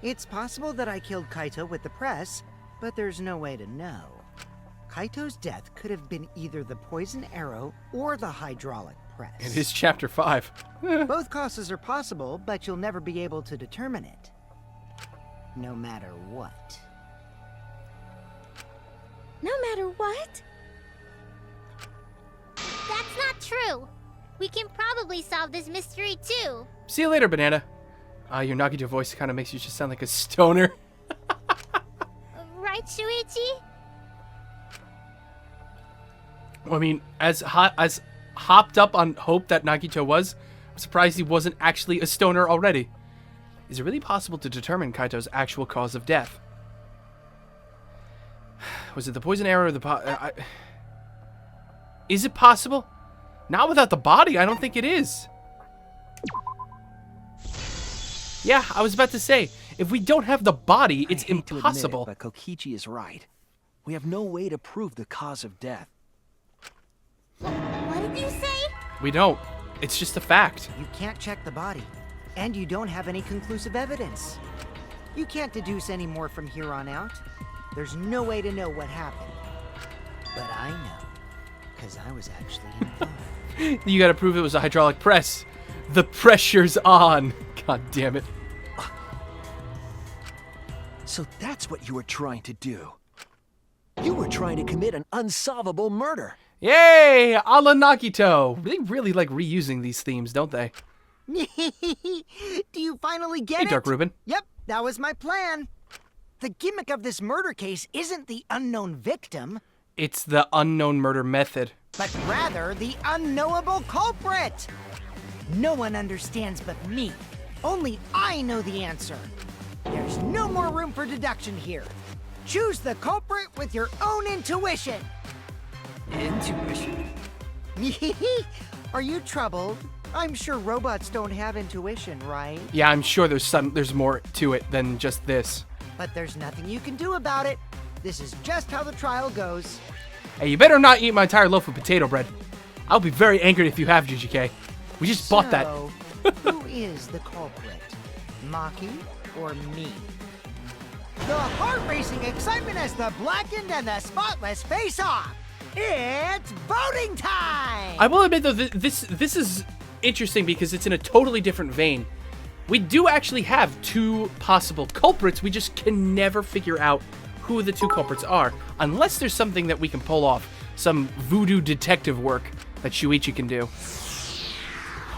It's possible that I killed Kaito with the press, but there's no way to know. Kaito's death could have been either the poison arrow or the hydraulic press. It is chapter 5. Both causes are possible, but you'll never be able to determine it. No matter what. No matter what? That's not true. We can probably solve this mystery too. See you later, Banana. Your Nagito voice kind of makes you just sound like a stoner. Right, Shuichi? I mean, as hopped up on hope that Nagito was, I'm surprised he wasn't actually a stoner already. Is it really possible to determine Kaito's actual cause of death? Was it the poison arrow or the Is it possible? Not without the body, I don't think it is. Yeah, I was about to say, if we don't have the body, it's impossible. But Kokichi is right. We have no way to prove the cause of death. What did you say? We don't. It's just a fact. You can't check the body, and you don't have any conclusive evidence. You can't deduce any more from here on out. There's no way to know what happened. But I know, because I was actually involved. You gotta prove it was a hydraulic press. The pressure's on. God damn it. So that's what you were trying to do. You were trying to commit an unsolvable murder. Yay! A la Nagito. They really like reusing these themes, don't they? Do you finally get Hey, it? Dark Ruben. Yep, that was my plan. The gimmick of this murder case isn't the unknown victim, It's the unknown murder method. but rather the unknowable culprit. No one understands but me. Only I know the answer. There's no more room for deduction here. Choose the culprit with your own intuition. Intuition? Are you troubled? I'm sure robots don't have intuition, right? Yeah, I'm sure there's more to it than just this. But there's nothing you can do about it. This is just how the trial goes. Hey, you better not eat my entire loaf of potato bread. I'll be very angry if you have, GGK. We just bought that. So, who is the culprit? Maki or me? The heart-racing excitement as the blackened and the spotless face off. It's voting time! I will admit though, this is interesting because it's in a totally different vein. We do actually have two possible culprits. We just can never figure out who the two culprits are, unless there's something that we can pull off, some voodoo detective work that Shuichi can do.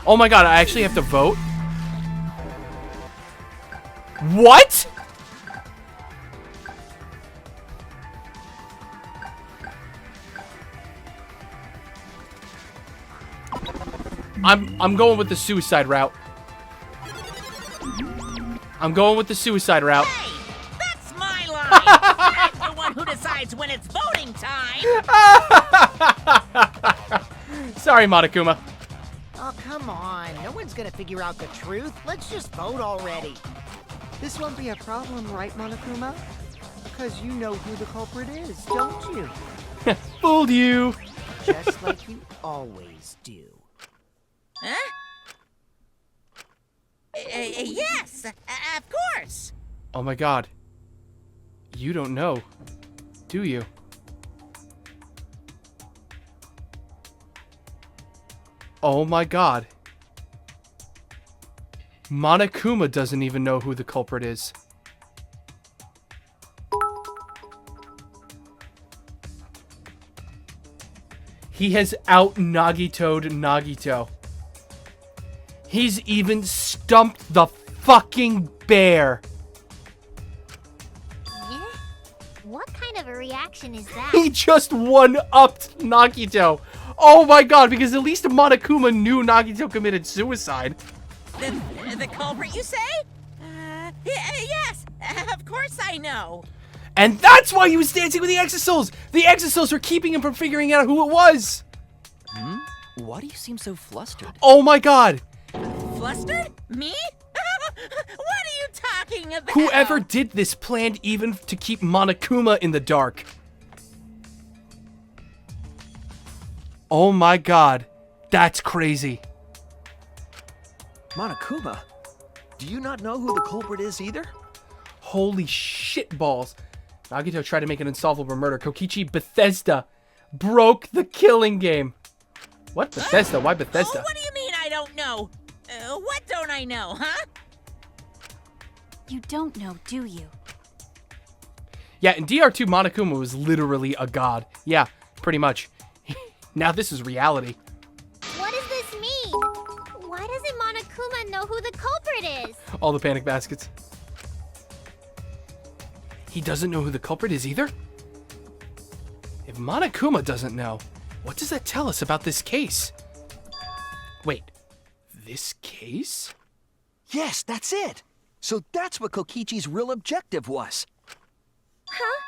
Oh my god, I actually have to vote? What? I'm going with the suicide route. I'm going with the suicide route. Hey, that's my line. I'm the one who decides when it's voting time. Sorry, Monokuma. Oh, come on. No one's gonna figure out the truth. Let's just vote already. This won't be a problem, right, Monokuma? Because you know who the culprit is, don't you? Fooled you. Just like you always do. Huh? Yes, of course. Oh my god. You don't know, do you? Oh my god. Monokuma doesn't even know who the culprit is. He has out-Nagito'd Nagito. He's even stumped the fucking bear. Yeah? What kind of a reaction is that? He just one-upped Nagito. Oh my god, because at least Monokuma knew Nagito committed suicide. The culprit, you say? Yes, of course I know. And that's why he was dancing with the Exosouls! The Exosouls were keeping him from figuring out who it was! Why do you seem so flustered? Oh my god! Flustered? Me? What are you talking about? Whoever did this planned even to keep Monokuma in the dark. Oh my god. That's crazy. Monokuma, do you not know who the culprit is either? Holy shit balls. Nagito tried to make an unsolvable murder. Kokichi Bethesda broke the killing game. What? Bethesda? Why Bethesda? Oh, what do you mean I don't know? What don't I know, huh? You don't know, do you? Yeah, in DR2, Monokuma was literally a god. Yeah, pretty much. Now this is reality. What does this mean? Why doesn't Monokuma know who the culprit is? All the panic baskets. He doesn't know who the culprit is either? If Monokuma doesn't know, what does that tell us about this case? Wait, this case? Yes, that's it. So that's what Kokichi's real objective was. Huh?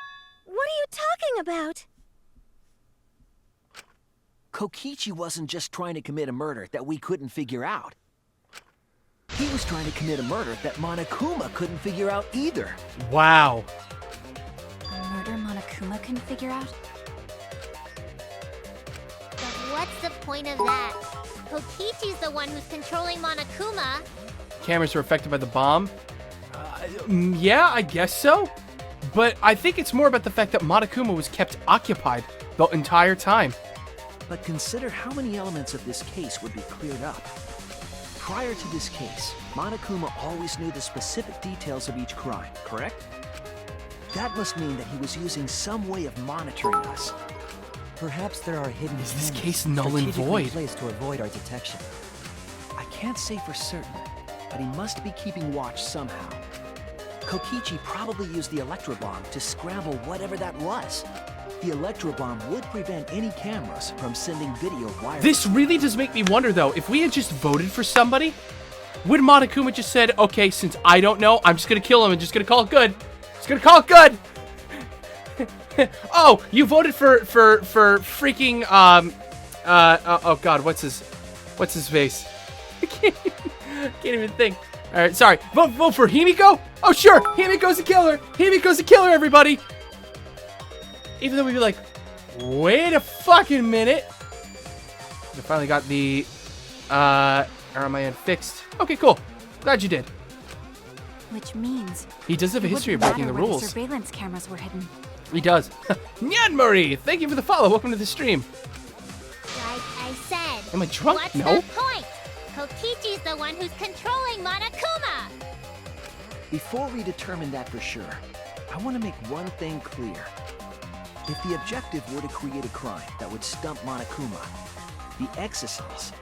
What are you talking about? Kokichi wasn't just trying to commit a murder that we couldn't figure out. He was trying to commit a murder that Monokuma couldn't figure out either. Wow. A murder Monokuma couldn't figure out? But what's the point of that? Kokichi's the one who's controlling Monokuma. Cameras were affected by the bomb? Yeah, I guess so. But I think it's more about the fact that Monokuma was kept occupied the entire time. But consider how many elements of this case would be cleared up. Prior to this case, Monokuma always knew the specific details of each crime, correct? That must mean that he was using some way of monitoring us. Perhaps there are hidden Is this cameras case null and strategically void? placed to avoid our detection. I can't say for certain, but he must be keeping watch somehow. Kokichi probably used the electro bomb to scramble whatever that was. The electro bomb would prevent any cameras from sending video wirelessly. This really does make me wonder, though, if we had just voted for somebody, would Monokuma just said, okay, since I don't know, I'm just gonna kill him and just gonna call it good. Just gonna call it good. Oh, you voted for freaking oh god, what's his face? I can't even think. All right, sorry. Vote for Himiko? Oh sure, Himiko's a killer. Himiko's a killer, everybody. Even though we'd be like, wait a fucking minute. I finally got the RMIN fixed. Okay, cool. Glad you did. Which means He does have a it history of wouldn't breaking the matter where rules. surveillance cameras were hidden. He does. Nyan Marie, thank you for the follow. Welcome to the stream. Like I said. Am I drunk? What's No. the point? Kokichi's the one who's controlling Monokuma. Before we determine that for sure, I want to make one thing clear. If the objective were to create a crime that would stump Monokuma, the exorcisms...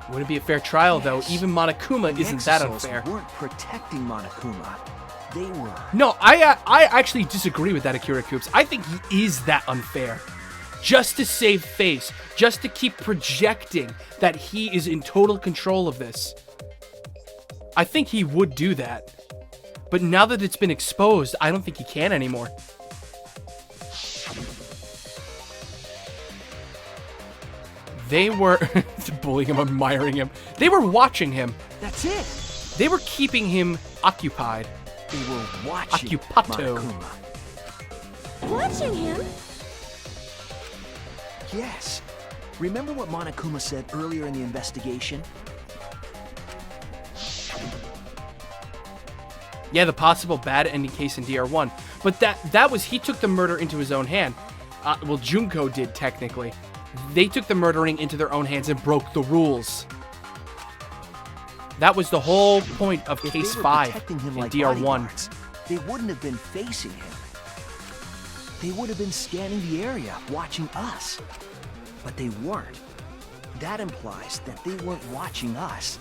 Wouldn't be a fair trial, though. Yes. Even Monokuma the isn't that exorcisms unfair. weren't protecting Monokuma. They were. No, I actually disagree with that, Akira Coops. I think he is that unfair. Just to save face. Just to keep projecting that he is in total control of this. I think he would do that. But now that it's been exposed, I don't think he can anymore. They were bullying him, admiring him. They were watching him. That's it. They were keeping him occupied. They were watching Occupato. Monokuma. Watching him? Yes. Remember what Monokuma said earlier in the investigation? Yeah, the possible bad ending case in DR1. But that was, he took the murder into his own hand. Well, Junko did, technically. They took the murdering into their own hands and broke the rules. That was the whole point of If Case they were 5 protecting him in like DR1. bodyguards, they wouldn't have been facing him. They would have been scanning the area, watching us. But they weren't. That implies that they weren't watching us.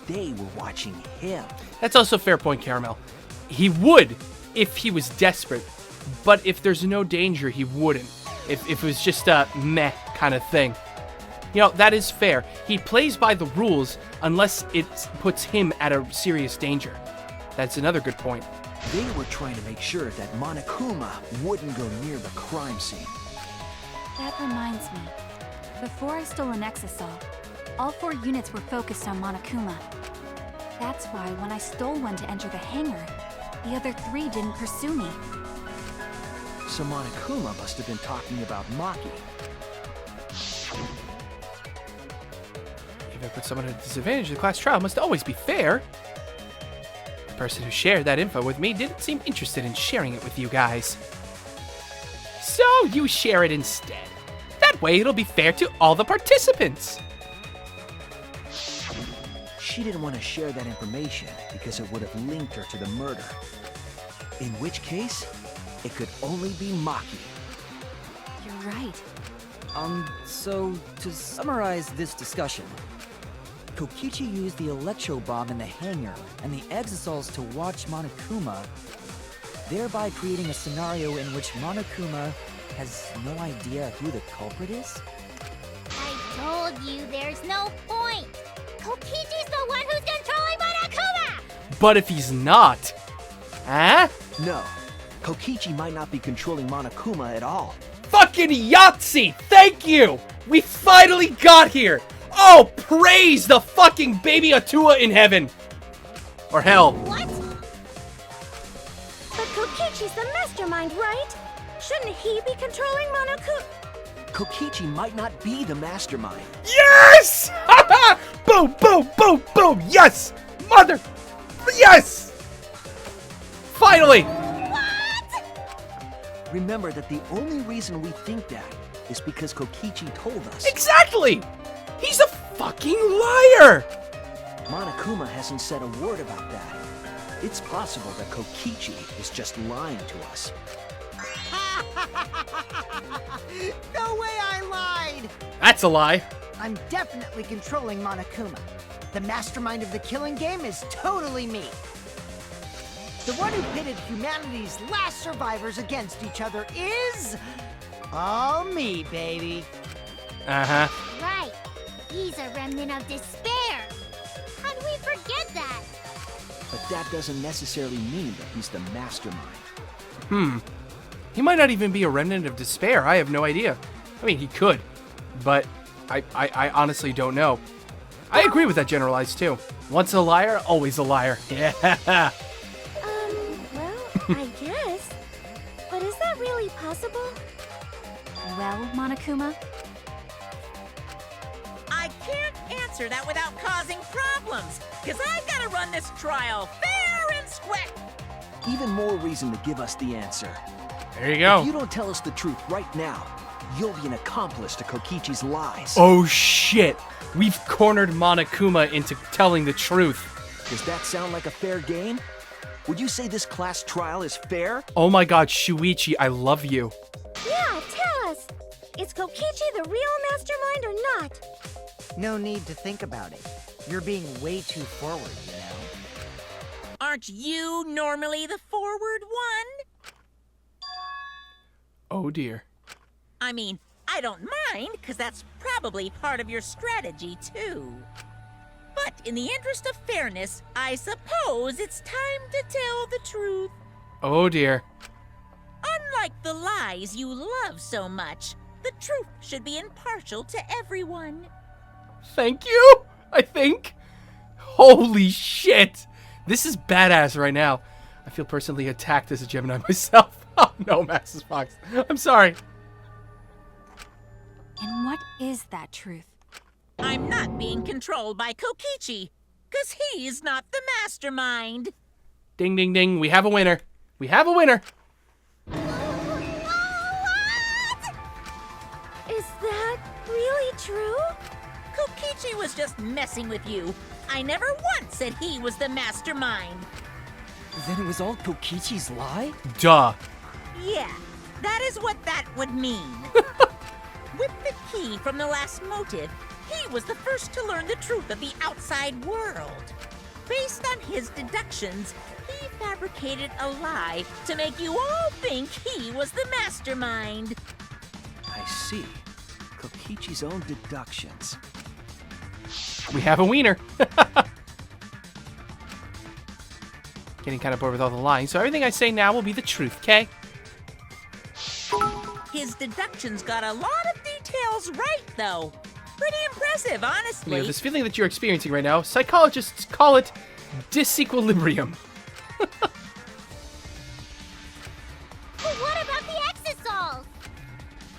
They were watching him. That's also a fair point, Caramel. He would if he was desperate, but if there's no danger, he wouldn't. If it was just a meh kind of thing. You know, that is fair. He plays by the rules unless it puts him at a serious danger. That's another good point. They were trying to make sure that Monokuma wouldn't go near the crime scene. That reminds me. Before I stole an Exisol, all 4 units were focused on Monokuma. That's why when I stole one to enter the hangar, the other 3 didn't pursue me. So Monokuma must have been talking about Maki. If I put someone at a disadvantage, the class trial must always be fair. person who shared that info with me didn't seem interested in sharing it with you guys. So you share it instead. That way it'll be fair to all the participants. She didn't want to share that information because it would have linked her to the murder. In which case, it could only be Maki. You're right. So to summarize this discussion, Kokichi used the electro bomb in the hangar and the exosols to watch Monokuma, thereby creating a scenario in which Monokuma has no idea who the culprit is? I told you there's no point. Kokichi's the one who's controlling Monokuma! But if he's not, huh? No, Kokichi might not be controlling Monokuma at all. Fucking Yahtzee! Thank you! We finally got here! Oh, praise the fucking baby Atua in heaven! Or hell. What? But Kokichi's the mastermind, right? Shouldn't he be controlling Monokuma? Kokichi might not be the mastermind. Yes! Boom, boom, boom, boom! Yes! Mother! Yes! Finally! Remember that the only reason we think that is because Kokichi told us. Exactly! He's a fucking liar! Monokuma hasn't said a word about that. It's possible that Kokichi is just lying to us. No way I lied! That's a lie. I'm definitely controlling Monokuma. The mastermind of the killing game is totally me. The one who pitted humanity's last survivors against each other is... all me, baby. Uh-huh. Right. He's a remnant of despair. How'd we forget that? But that doesn't necessarily mean that he's the mastermind. He might not even be a remnant of despair. I have no idea. I mean, he could, but I honestly don't know. I agree with that generalized too. Once a liar, always a liar. Yeah. Well, I guess. But is that really possible? Well, Monokuma, I can't answer that without causing problems, because I've got to run this trial fair and square. Even more reason to give us the answer. There you If go. you don't tell us the truth right now, you'll be an accomplice to Kokichi's lies. Oh shit. We've cornered Monokuma into telling the truth. Does that sound like a fair game? Would you say this class trial is fair? Oh my god, Shuichi, I love you. Yeah, tell us. Is Kokichi the real mastermind or not? No need to think about it. You're being way too forward, you know? Aren't you normally the forward one? Oh dear. I mean, I don't mind, because that's probably part of your strategy, too. But in the interest of fairness, I suppose it's time to tell the truth. Oh dear. Unlike the lies you love so much, the truth should be impartial to everyone. Thank you, I think. Holy shit. This is badass right now. I feel personally attacked as a Gemini myself. Oh no, Max's Fox. I'm sorry. and what is that truth? I'm not being controlled by Kokichi, because he's not the mastermind. Ding, ding, ding. We have a winner. We have a winner. Is that really true? Kokichi was just messing with you. I never once said he was the mastermind. Then it was all Kokichi's lie? Duh. Yeah, that is what that would mean. With the key from the last motive, he was the first to learn the truth of the outside world. Based on his deductions, he fabricated a lie to make you all think he was the mastermind. I see. Kokichi's own deductions. We have a wiener. Getting kind of bored with all the lying, so everything I say now will be the truth, okay? His deductions got a lot of details right, though. Pretty impressive, honestly. You know, this feeling that you're experiencing right now, psychologists call it disequilibrium. But what about the exosols?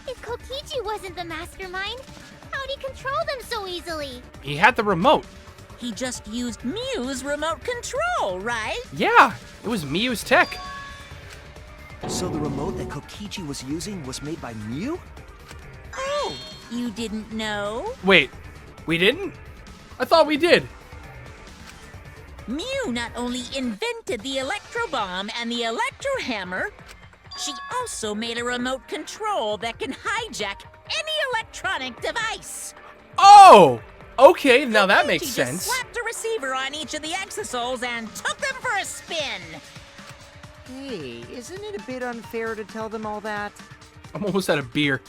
If Kokichi wasn't the mastermind, how'd he control them so easily? He had the remote. he just used Mew's remote control, right? Yeah, it was Miyu's tech. So the remote that Kokichi was using was made by Mew? Oh, you didn't know? Wait, we didn't? I thought we did. Mew not only invented the electro bomb and the electro hammer, she also made a remote control that can hijack any electronic device. Oh! Okay, now that Kokichi makes just sense. slapped a receiver on each of the exosols and took them for a spin. Hey, isn't it a bit unfair to tell them all that? I'm almost out of beer.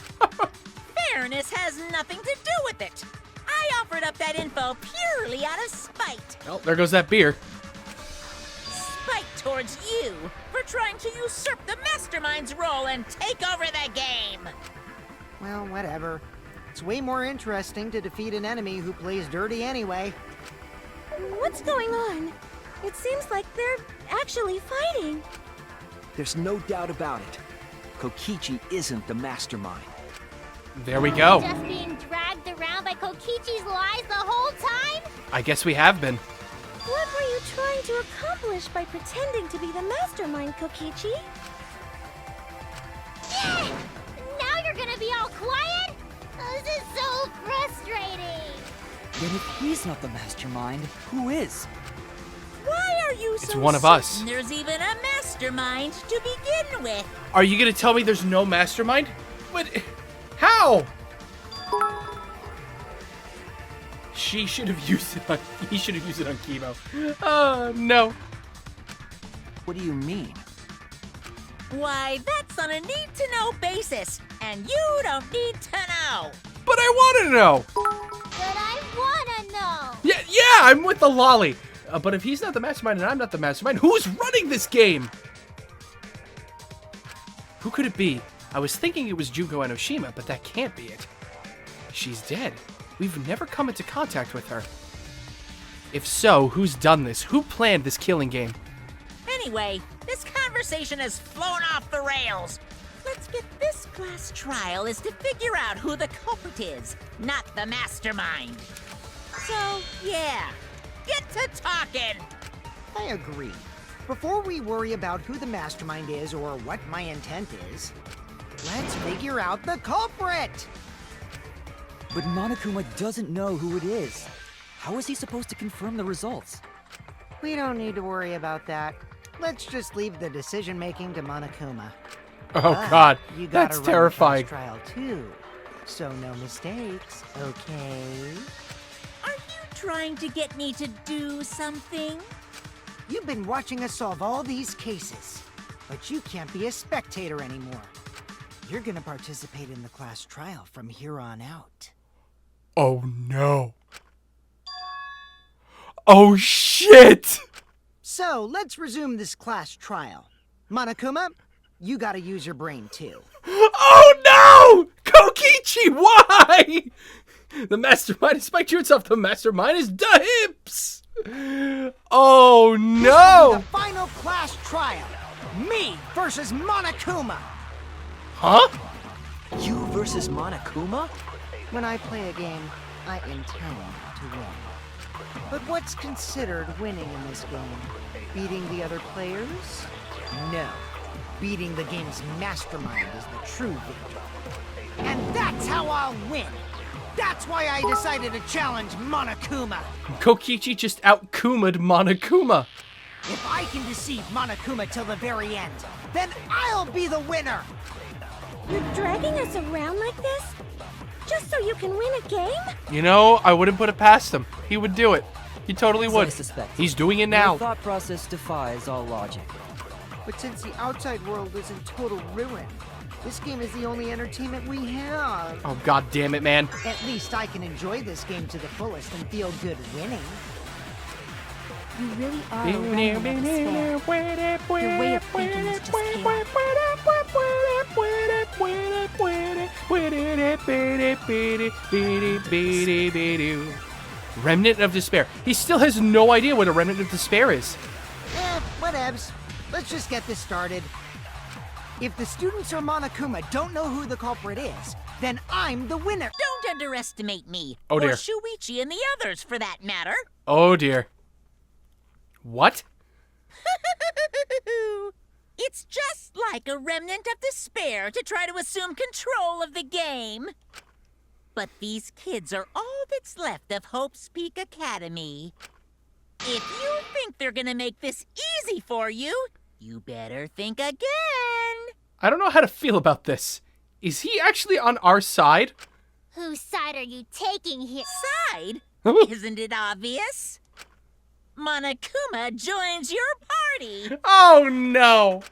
Fairness has nothing to do with it. I offered up that info purely out of spite. Oh, there goes that beer. Spite towards you for trying to usurp the mastermind's role and take over the game. Well, whatever. It's way more interesting to defeat an enemy who plays dirty anyway. What's going on? It seems like they're actually fighting. There's no doubt about it. Kokichi isn't the mastermind. There we go. Just being dragged around by Kokichi's lies the whole time? I guess we have been. What were you trying to accomplish by pretending to be the mastermind, Kokichi? Yeah! Now you're gonna be all quiet? This is so frustrating. Then if he's not the mastermind, who is? Why are you so It's one of us. certain there's even a mastermind to begin with? Are you gonna tell me there's no mastermind? What? How? She should have used it on. He should have used it on Chemo. No. What do you mean? Why, that's on a need-to-know basis, and you don't need to know. But I want to know. But I wanna know. Yeah, I'm with the lolly. But if he's not the mastermind and I'm not the mastermind, who's running this game? Who could it be? I was thinking it was Junko Enoshima, but that can't be it. She's dead. We've never come into contact with her. If so, who's done this? Who planned this killing game? Anyway, this conversation has flown off the rails. Let's get this class trial is to figure out who the culprit is, not the mastermind. So, yeah, get to talking. I agree. Before we worry about who the mastermind is or what my intent is, let's figure out the culprit! But Monokuma doesn't know who it is. How is he supposed to confirm the results? We don't need to worry about that. Let's just leave the decision-making to Monokuma. Oh But God, you gotta that's run the terrifying. class trial too, so no mistakes, okay? Are you trying to get me to do something? You've been watching us solve all these cases, but you can't be a spectator anymore. You're gonna participate in the class trial from here on out. Oh no. Oh shit! So, let's resume this class trial. Monokuma, you gotta use your brain too. Oh no! Kokichi, why? The mastermind is spiked yourself. The mastermind is the hips. Oh no! The final class trial. Me versus Monokuma. Huh? You versus Monokuma? When I play a game, I intend to win. But what's considered winning in this game? Beating the other players? No. Beating the game's mastermind is the true victory. And that's how I'll win! That's why I decided to challenge Monokuma! Kokichi just out-Kuma'd Monokuma. If I can deceive Monokuma till the very end, then I'll be the winner! You're dragging us around like this? Just so you can win a game? You know, I wouldn't put it past him. He would do it. He totally So I would. suspect. He's doing it Your now. thought process defies all logic. But since the outside world is in total ruin, this game is the only entertainment we have. Oh God damn it, man. At least I can enjoy this game to the fullest and feel good winning. You really are a remnant of despair. Your way of thinking is just chaos. Remnant of despair. He still has no idea what a remnant of despair is. Whatevs. Let's just get this started. If the students or Monokuma don't know who the culprit is, then I'm the winner. Don't underestimate me. Oh, dear. Or Shuichi and the others, for that matter. Oh, dear. What? It's just like a remnant of despair to try to assume control of the game. But these kids are all that's left of Hope's Peak Academy. If you think they're gonna make this easy for you, you better think again. I don't know how to feel about this. Is he actually on our side? Whose side are you taking here? Side? Isn't it obvious? Monokuma joins your party. Oh, no.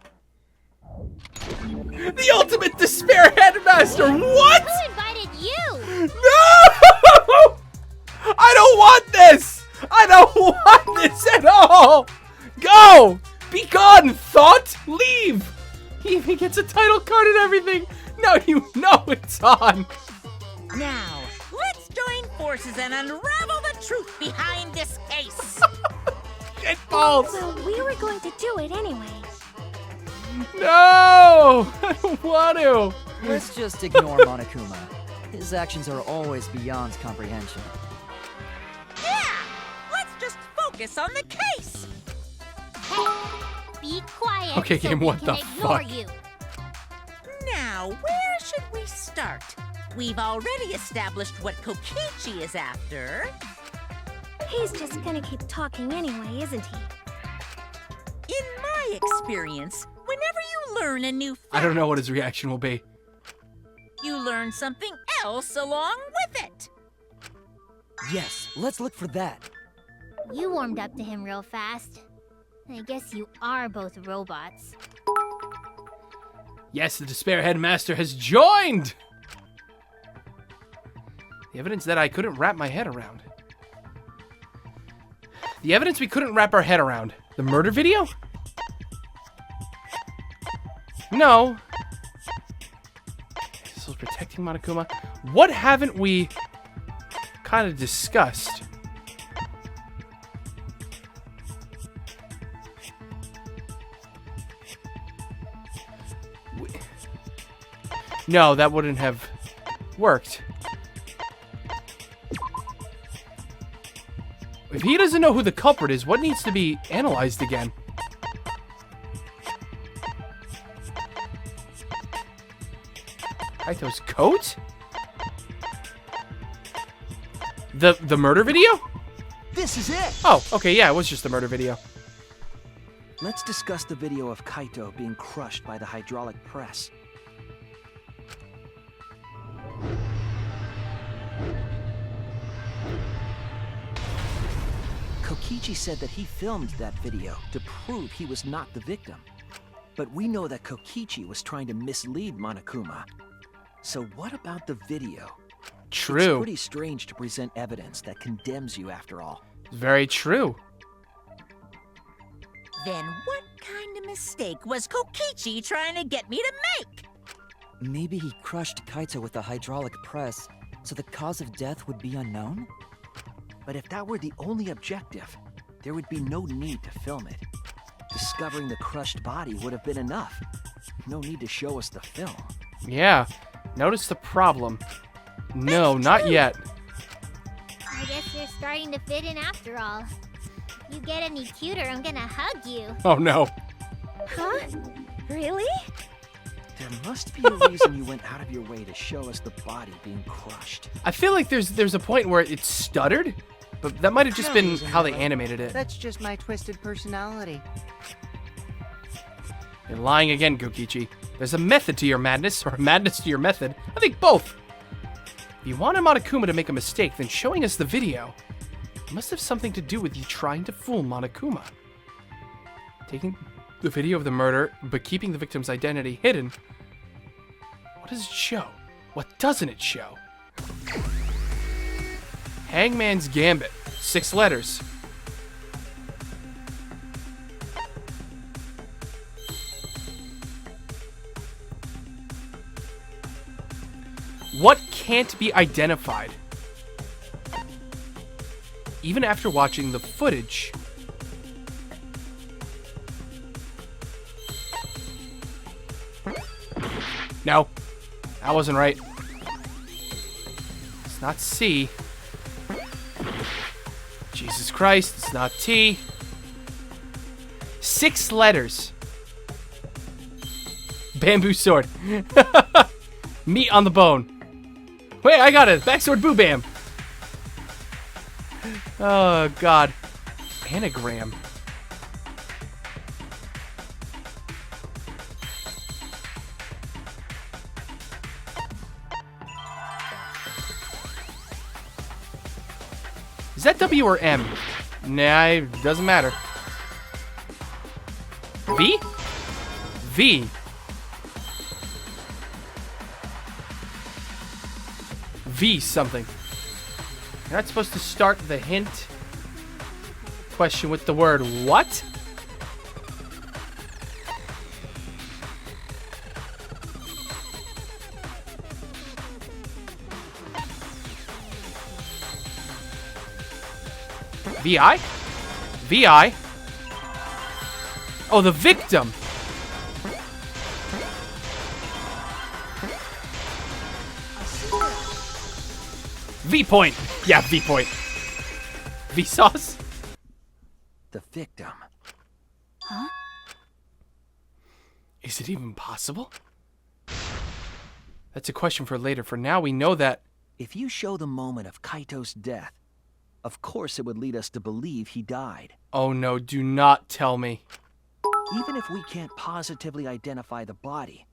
The ultimate despair headmaster. What? Who invited you? No! I don't want this. I don't want this at all. Go. Be gone, thought. Leave. He even gets a title card and everything. Now you know it's on. Now, let's join forces and unravel the truth behind this case. Shit balls. Well, we were going to do it anyway. No, I don't want to. Let's just ignore Monokuma. His actions are always beyond comprehension. Yeah! Let's just focus on the case. Hey, be quiet. Okay, so game, we what can the ignore fuck? You. Now, where should we start? We've already established what Kokichi is after. He's just gonna keep talking anyway, isn't he? In my experience, whenever you learn a new fact, I don't know what his reaction will be. you learn something else along with it. Yes, let's look for that. You warmed up to him real fast. I guess you are both robots. Yes, the despair headmaster has joined. The evidence that I couldn't wrap my head around. The evidence we couldn't wrap our head around. The murder video? No. This was protecting Monokuma. What haven't we kind of discussed? No, that wouldn't have worked. If he doesn't know who the culprit is, what needs to be analyzed again? Kaito's coat? The murder video? This is it! Oh, okay, yeah, it was just the murder video. Let's discuss the video of Kaito being crushed by the hydraulic press. Kokichi said that he filmed that video to prove he was not the victim. But we know that Kokichi was trying to mislead Monokuma. So what about the video? It's True. pretty strange to present evidence that condemns you after all. Very true. Then what kind of mistake was Kokichi trying to get me to make? Maybe he crushed Kaito with the hydraulic press, so the cause of death would be unknown? But if that were the only objective, there would be no need to film it. Discovering the crushed body would have been enough. No need to show us the film. Yeah. Notice the problem. No, not yet. I guess you're starting to fit in after all. If you get any cuter, I'm gonna hug you. Oh no. Huh? Really? There must be a reason you went out of your way to show us the body being crushed. I feel like there's a point where it stuttered, but that might have just been how they animated it. That's just my twisted personality. You're lying again, Kokichi. There's a method to your madness, or a madness to your method. I think both. If you wanted Monokuma to make a mistake, then showing us the video must have something to do with you trying to fool Monokuma. Taking the video of the murder, but keeping the victim's identity hidden. What does it show? What doesn't it show? Hangman's Gambit. 6 letters. What can't be identified? Even after watching the footage. No, that wasn't right. It's not C. Jesus Christ, it's not T. 6 letters. Bamboo sword. Meat on the bone. Wait, I got it. Backsword boo bam. Oh, God. Anagram. Is that W or M? Nah, it doesn't matter. V? V. V something. You're not supposed to start the hint question with the word what? VI? VI? Oh, the victim. V point. Yeah, V point. V sauce? The victim. Huh? Is it even possible? That's a question for later. For now, we know that. If you show the moment of Kaito's death, of course it would lead us to believe he died. Oh no, do not tell me. Even if we can't positively identify the body,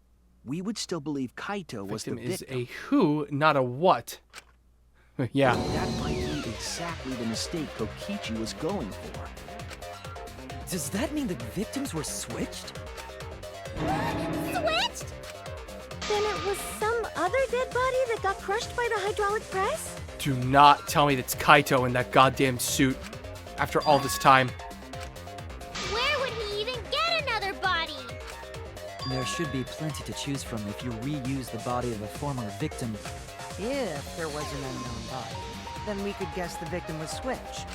we would still believe Kaito was the Victim is victim. a who, not a what. Yeah. That might be exactly the mistake Kokichi was going for. Does that mean the victims were switched? Switched? Then it was some other dead body that got crushed by the hydraulic press? Do not tell me that's Kaito in that goddamn suit after all this time. Where would he even get another body? There should be plenty to choose from if you reuse the body of a former victim. If there was an unknown body, then we could guess the victim was switched.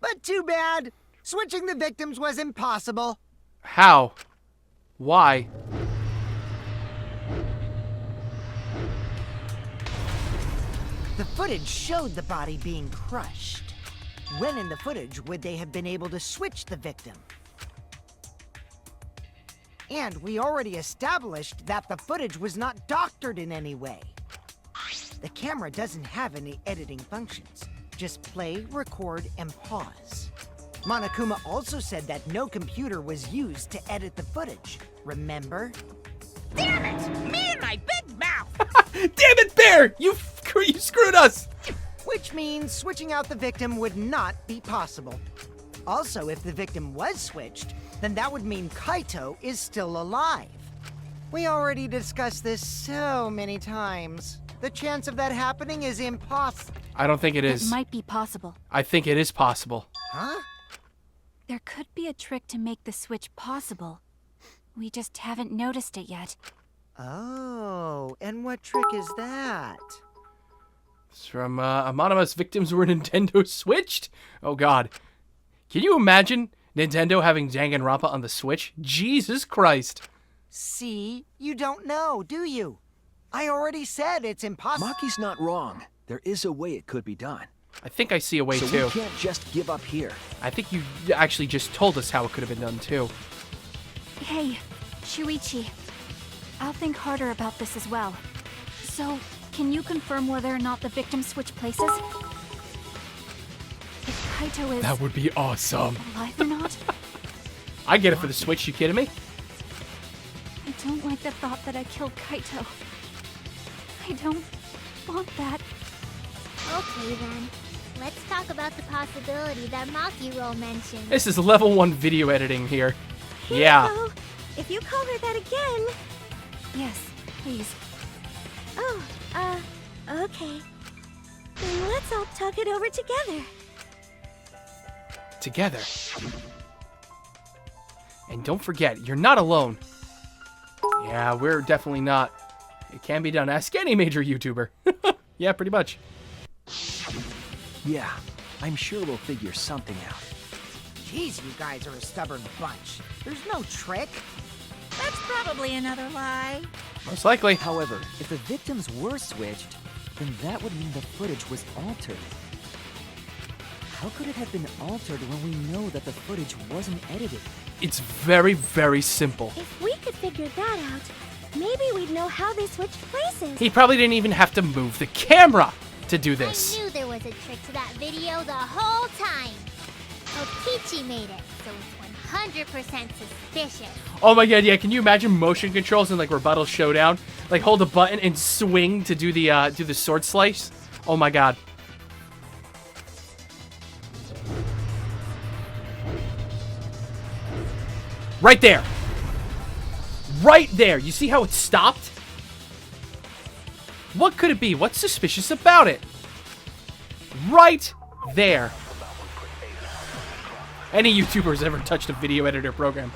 But too bad. Switching the victims was impossible. How? Why? The footage showed the body being crushed. When in the footage would they have been able to switch the victim? And we already established that the footage was not doctored in any way. The camera doesn't have any editing functions. Just play, record, and pause. Monokuma also said that no computer was used to edit the footage. Remember? Damn it! Me and my big mouth! Damn it, Bear! You screwed us! Which means switching out the victim would not be possible. Also, if the victim was switched, then that would mean Kaito is still alive. We already discussed this so many times. The chance of that happening is impossible. I don't think it It is. might be possible. I think it is possible. Huh? There could be a trick to make the switch possible. We just haven't noticed it yet. Oh, and what trick is that? It's from Anonymous Victims Were Nintendo Switched? Oh god. Can you imagine Nintendo having Danganronpa on the Switch? Jesus Christ. See, you don't know, do you? I already said it's impossible. Maki's not wrong. There is a way it could be done. I think I see a way So too. we can't just give up here. I think you actually just told us how it could have been done too. Hey, Shuichi. I'll think harder about this as well. So, can you confirm whether or not the victims switch places? If Kaito is That would be awesome. alive or not? I get it for the Switch, you kidding me? I don't like the thought that I killed Kaito. I don't want that. Okay then. Let's talk about the possibility that Makiro mentioned. This is level 1 video editing here. Yeah. Hero, if you call her that again... Yes, please. Oh, okay. Then let's all talk it over together. Together. And don't forget, you're not alone. Yeah, we're definitely not. It can be done. Ask any major YouTuber. Yeah, pretty much. Yeah, I'm sure we'll figure something out. Jeez, you guys are a stubborn bunch. There's no trick. That's probably another lie. Most likely. However, if the victims were switched, then that would mean the footage was altered. How could it have been altered when we know that the footage wasn't edited? It's very, very simple. If we could figure that out, maybe we'd know how they switched places. He probably didn't even have to move the camera to do this. I knew there was a trick to that video the whole time. Kokichi made it, so it's 100% suspicious. Oh my god, yeah, can you imagine motion controls in like Rebuttal Showdown? Like hold a button and swing to do the sword slice? Oh my god. Right there. Right there. You see how it stopped? What could it be? What's suspicious about it? Right there. Any YouTuber's ever touched a video editor program?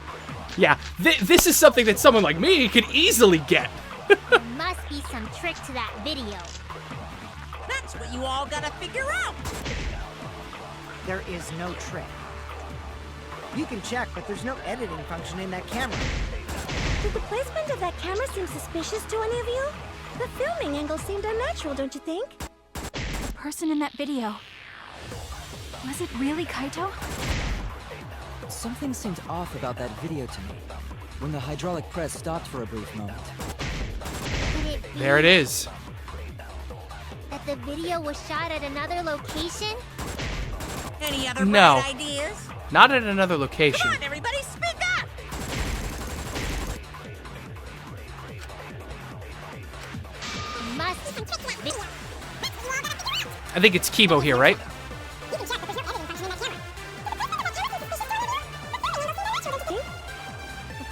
Yeah, this is something that someone like me could easily get. There must be some trick to that video. That's what you all gotta figure out. There is no trick. You can check, but there's no editing function in that camera. Did the placement of that camera seem suspicious to any of you? The filming angle seemed unnatural, don't you think? The person in that video. Was it really Kaito? Something seemed off about that video to me, when the hydraulic press stopped for a brief moment. Could it be There it is. that the video was shot at another location? Any other No. bright ideas? Not at another location. Come on, everybody, speak up! Must be. I think it's Kibo here, right? The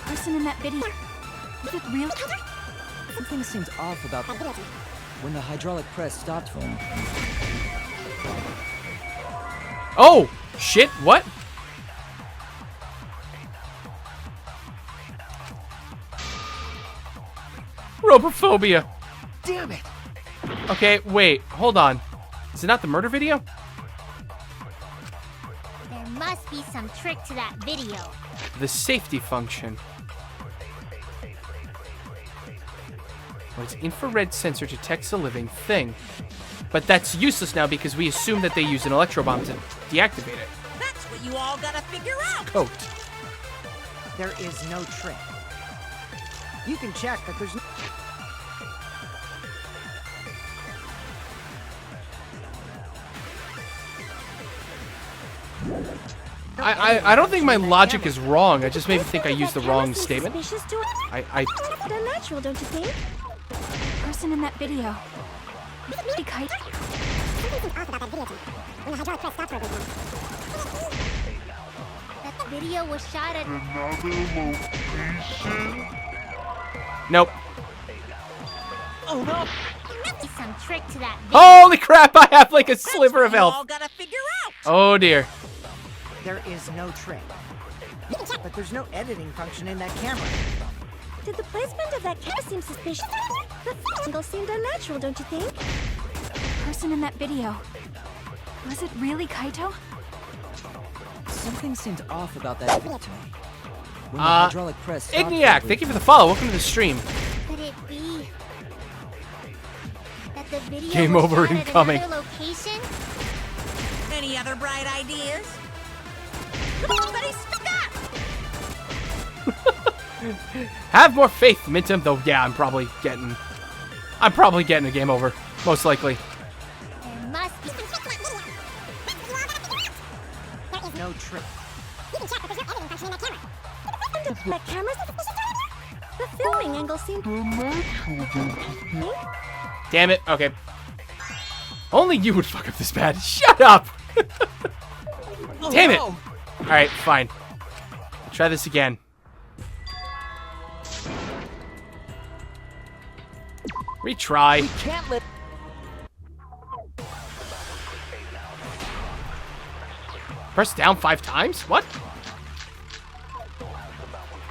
person in that video. Was it really? Something seemed off about that when the hydraulic press stopped for a moment. Oh! Shit, what? Robophobia. Damn it! Okay, wait, hold on. Is it not the murder video? There must be some trick to that video. The safety function. Well, its infrared sensor detects a living thing. But that's useless now because we assume that they use an electrobomb to deactivate it. That's what you all gotta figure out. Coat. There is no trick. You can check, but there's no... I don't think my logic is wrong. I just maybe think I Placement of used the that camera wrong seemed statement. suspicious to I unnatural, don't you think? The person in that video. Was it really Kaito? That the video was shot at. Nope. Oh no! There must be some trick to that video. Holy crap, I have like a sliver That's of what you all health. gotta figure out. Oh dear. There is no trick. You can check, but there's no editing function in that camera. Did the placement of that camera seem suspicious? The angle seemed unnatural, don't you think? The person in that video. Was it really Kaito? Something seemed off about that video to me. When the hydraulic press stopped for a Igniac, brief thank you for the follow. Welcome to the stream. Could it be that the video Game was over shot at incoming. another location? Any other bright ideas? Come on, everybody, speak up! Have more faith, Mintum. Though, yeah, I'm probably getting a game over, most likely. There must be. No trick. That camera. The filming angle seemed. Damn it. Okay. Only you would fuck up this bad. Shut up. Damn it. All right, fine. Try this again. Retry. Can't let Press down 5 times? What?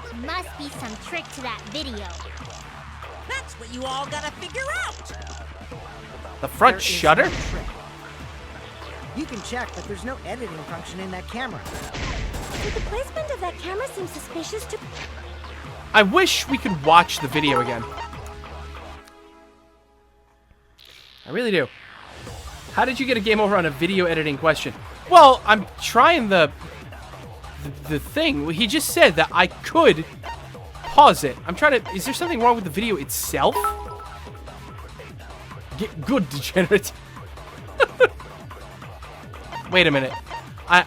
There must be some trick to that video. That's what you all gotta figure out. The front There is shutter? no trick. You can check, but there's no editing function in that camera. Did the placement of that camera seem suspicious to? I wish we could watch the video again. I really do. How did you get a game over on a video editing question? Well, I'm trying the thing. He just said that I could pause it. I'm trying to... Is there something wrong with the video itself? Get good, degenerate. Wait a minute. I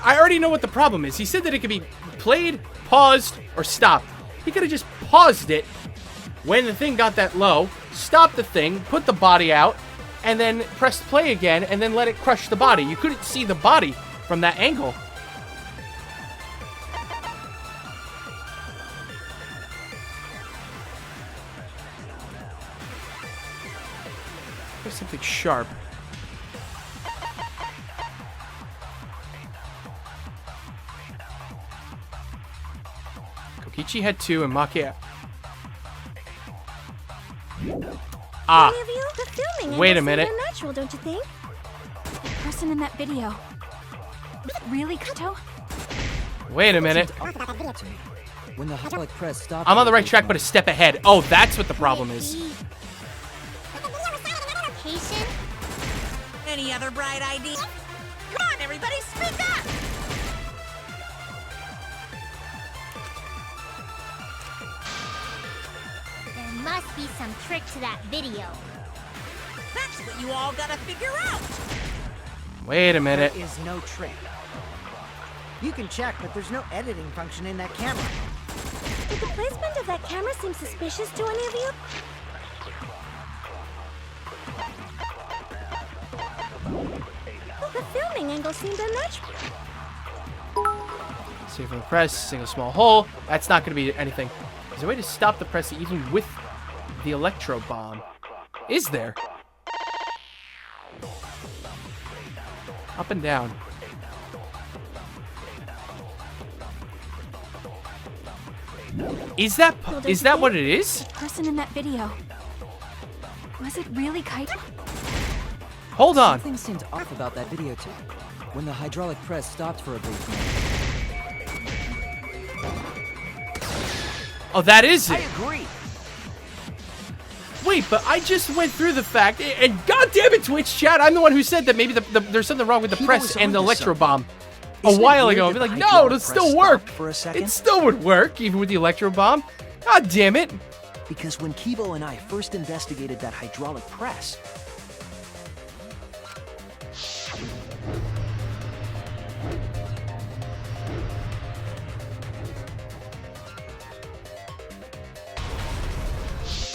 already know what the problem is. He said that it could be played, paused, or stopped. He could have just paused it when the thing got that low, stopped the thing, put the body out, and then pressed play again, and then let it crush the body. You couldn't see the body from that angle. There's something sharp. Kokichi had 2 and Maki... Ah. Any of you? The filming Wait a angle minute. seemed unnatural, don't you think? The person in that video. Really, Kaito? Wait a minute. When the hydraulic press stopped... I'm on the right track, but a step ahead. Oh, that's what the problem is. Patient? Any other bright ideas? Come on, everybody, speak up! There must be some trick to that video. That's what you all gotta figure out! Wait a minute. There is no trick. You can check, but there's no editing function in that camera. Did the placement of that camera seem suspicious to any of you? The filming angle seemed unnatural. Save from the press, single small hole. That's not going to be anything. There's a way to stop the press even with the electro bomb. Is there? Up and down. Is that what it is? The person in that video. Was it really Kaito? Hold on. Something seemed off about that video too. When the hydraulic press stopped for a brief moment. Oh, that is I it. agree. Wait, but I just went through the fact, and goddamn it, Twitch chat, I'm the one who said that maybe there's something wrong with the He press was and the onto electro something. bomb a Isn't it while weird ago. I'd that be the like, no, hydraulic it'll press still work. stopped for a second? It still would work, even with the electro bomb. God damn it. Because when Kibo and I first investigated that hydraulic press,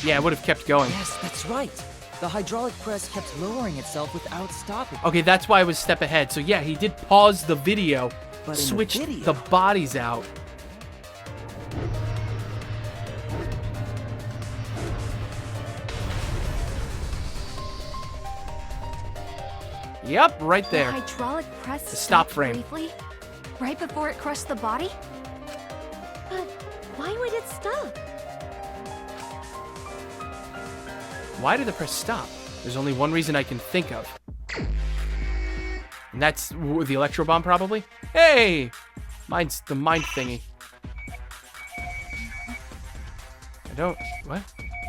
Yeah, I would have kept going. Yes, that's right. The hydraulic press kept lowering itself without stopping. Okay, that's why I was a step ahead. So yeah, he did pause the video, But in the switched video- the bodies out. Yep, right The there. hydraulic press The stop stopped frame. briefly, right before it crushed the body? But why would it stop? Why did the press stop? There's only one reason I can think of. And that's the electro bomb, probably? Hey! Mine's the mind thingy. I don't... What?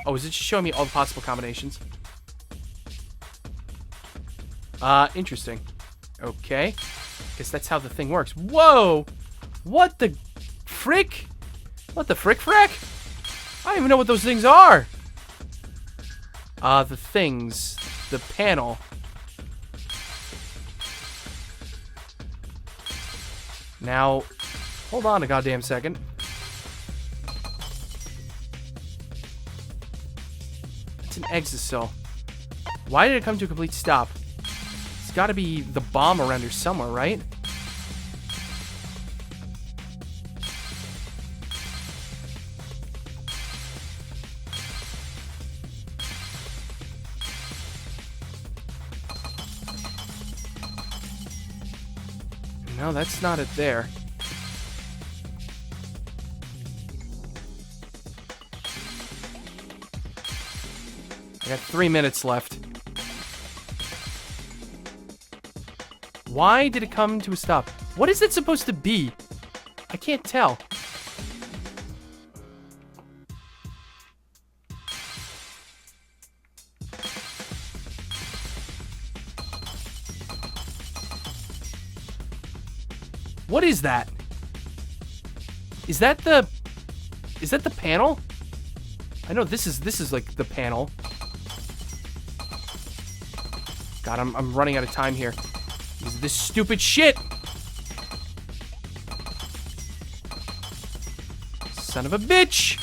Oh, is it just showing me all the possible combinations? Interesting. Okay. Guess that's how the thing works. Whoa! What the frick? What the frick-frack? I don't even know what those things are. The things. The panel. Now, hold on a goddamn second. It's an exocell. Why did it come to a complete stop? It's gotta be the bomb around here somewhere, right? No, that's not it there. I got 3 minutes left. Why did it come to a stop? What is it supposed to be? I can't tell. What is that? Is that the panel? I know this is like the panel. God, I'm running out of time here. This stupid shit. Son of a bitch.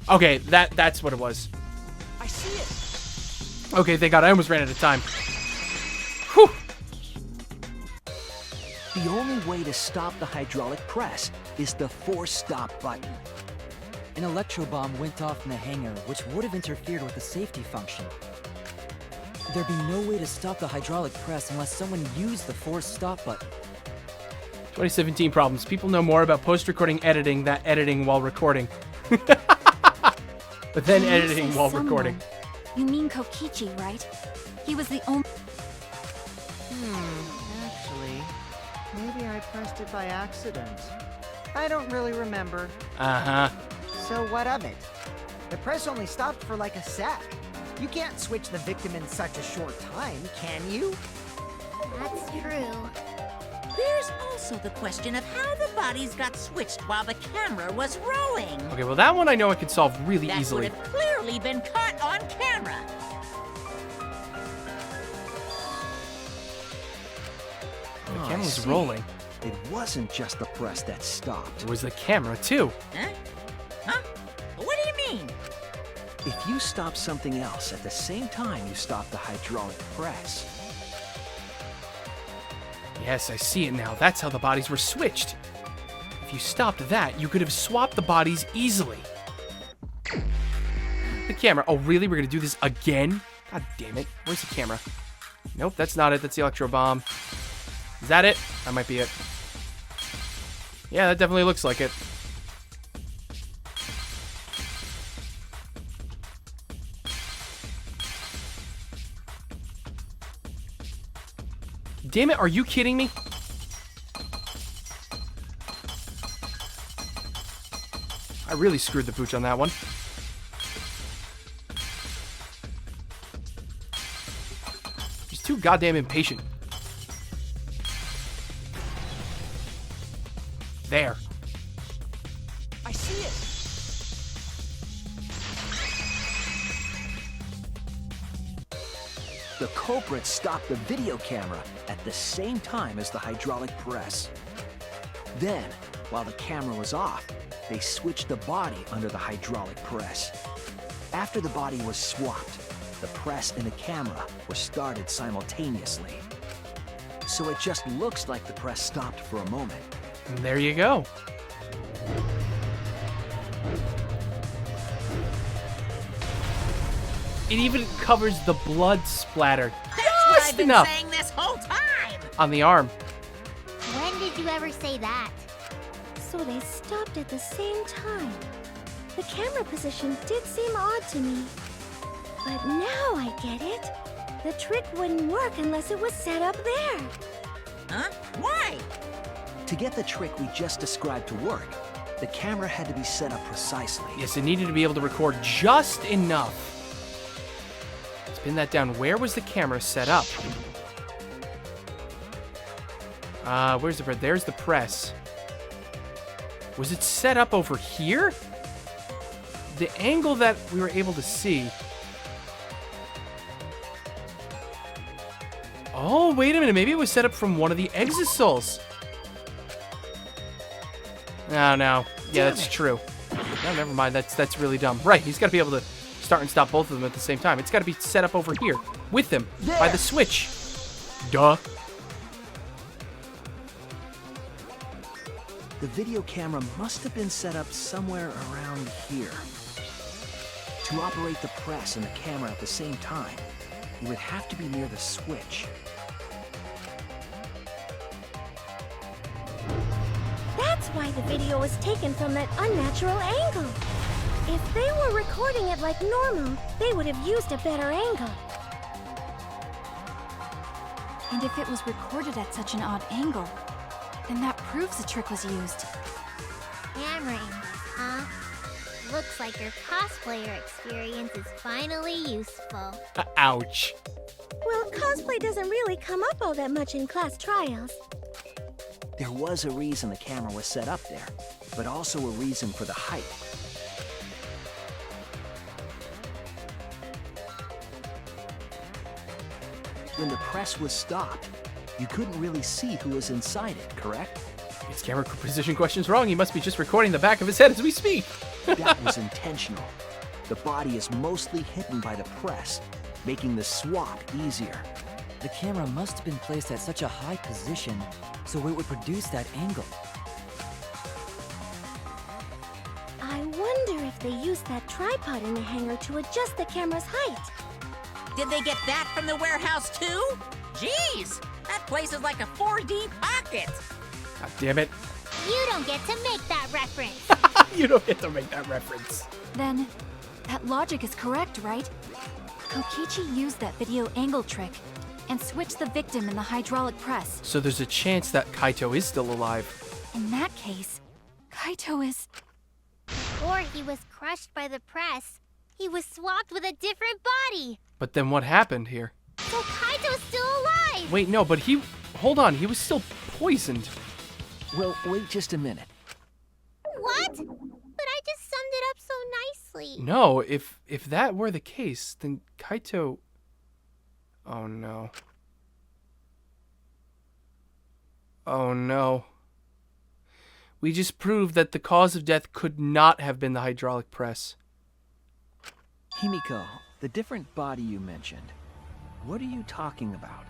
Okay, that's what it was. I see it. Okay, thank God. I almost ran out of time. Whew. The only way to stop the hydraulic press is the force stop button. An electro bomb went off in the hangar, which would have interfered with the safety function. There'd be no way to stop the hydraulic press unless someone used the force stop button. 2017 problems. People know more about post-recording editing than editing while recording. But then When you editing say while someone, recording. You mean Kokichi, right? He was the only... Actually, maybe I pressed it by accident. I don't really remember. Uh-huh. So what of it? The press only stopped for like a sec. You can't switch the victim in such a short time, can you? That's true. There's also the question of how the bodies got switched while the camera was rolling. Okay, well that one I know I could solve really That easily. would have clearly been caught on camera. The Oh, camera I was see. rolling. It wasn't just the press that stopped. It was the camera too. Huh? Huh? What do you mean? If you stop something else at the same time you stop the hydraulic press, Yes, I see it now. That's how the bodies were switched. If you stopped that, you could have swapped the bodies easily. The camera. Oh, really? We're going to do this again? God damn it. Where's the camera? Nope, that's not it. That's the electro bomb. Is that it? That might be it. Yeah, that definitely looks like it. Damn it, are you kidding me? I really screwed the pooch on that one. He's too goddamn impatient. There. I see it. The culprit stopped the video camera at the same time as the hydraulic press. Then, while the camera was off, they switched the body under the hydraulic press. After the body was swapped, the press and the camera were started simultaneously. So it just looks like the press stopped for a moment. And there you go. It even covers the blood splatter That's what just I've been enough saying this whole time. on the arm. When did you ever say that? So they stopped at the same time. The camera position did seem odd to me. But now I get it. The trick wouldn't work unless it was set up there. Huh? Why? To get the trick we just described to work, the camera had to be set up precisely. Yes, it needed to be able to record just enough. Spin that down. Where was the camera set up? Where's the press? There's the press. Was it set up over here? The angle that we were able to see. Oh, wait a minute. Maybe it was set up from one of the exosols. Oh, no. Yeah, that's true. No, never mind. That's really dumb. Right, he's got to be able to start and stop both of them at the same time. It's got to be set up over here with them by the switch. Duh. The video camera must have been set up somewhere around here. To operate the press and the camera at the same time, you would have to be near the switch. That's why the video was taken from that unnatural angle. If they were recording it like normal, they would have used a better angle. And if it was recorded at such an odd angle, then that proves the trick was used. Camera angles, huh? Looks like your cosplayer experience is finally useful. Ouch. Well, cosplay doesn't really come up all that much in class trials. There was a reason the camera was set up there, but also a reason for the height. When the press was stopped, you couldn't really see who was inside it, correct? His camera position question's wrong. He must be just recording the back of his head as we speak. That was intentional. The body is mostly hidden by the press, making the swap easier. The camera must have been placed at such a high position, so it would produce that angle. I wonder if they used that tripod in the hangar to adjust the camera's height. Did they get that from the warehouse too? Jeez, that place is like a 4D pocket. God damn it. You don't get to make that reference. You don't get to make that reference. Then, that logic is correct, right? Kokichi used that video angle trick and switched the victim in the hydraulic press. So there's a chance that Kaito is still alive. In that case, Kaito is... Or he was crushed by the press. He was swapped with a different body. But then what happened here? So Kaito's still alive. Wait, no, but he... Hold on, he was still poisoned. Well, wait just a minute. What? But I just summed it up so nicely. No, if that were the case, then Kaito... Oh no. Oh no. We just proved that the cause of death could not have been the hydraulic press. Himiko, the different body you mentioned, what are you talking about?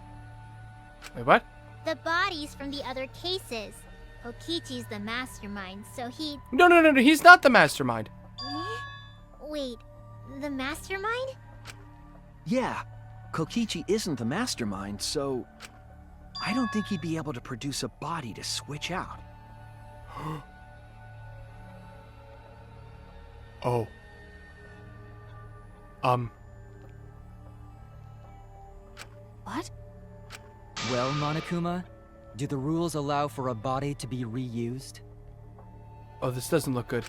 Wait, what? The bodies from the other cases. Kokichi's the mastermind, so he... No, he's not the mastermind. Wait, the mastermind? Yeah, Kokichi isn't the mastermind, so I don't think he'd be able to produce a body to switch out. Oh. What? Well, Monokuma, do the rules allow for a body to be reused? Oh, this doesn't look good.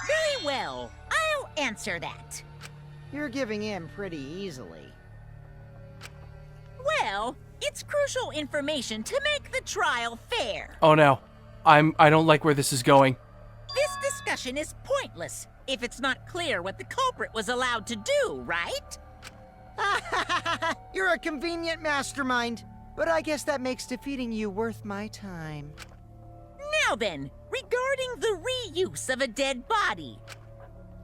Very well, I'll answer that. You're giving in pretty easily. Well, it's crucial information to make the trial fair. Oh no. I don't like where this is going. This discussion is pointless if it's not clear what the culprit was allowed to do, right? You're a convenient mastermind, but I guess that makes defeating you worth my time. Now then, regarding the reuse of a dead body.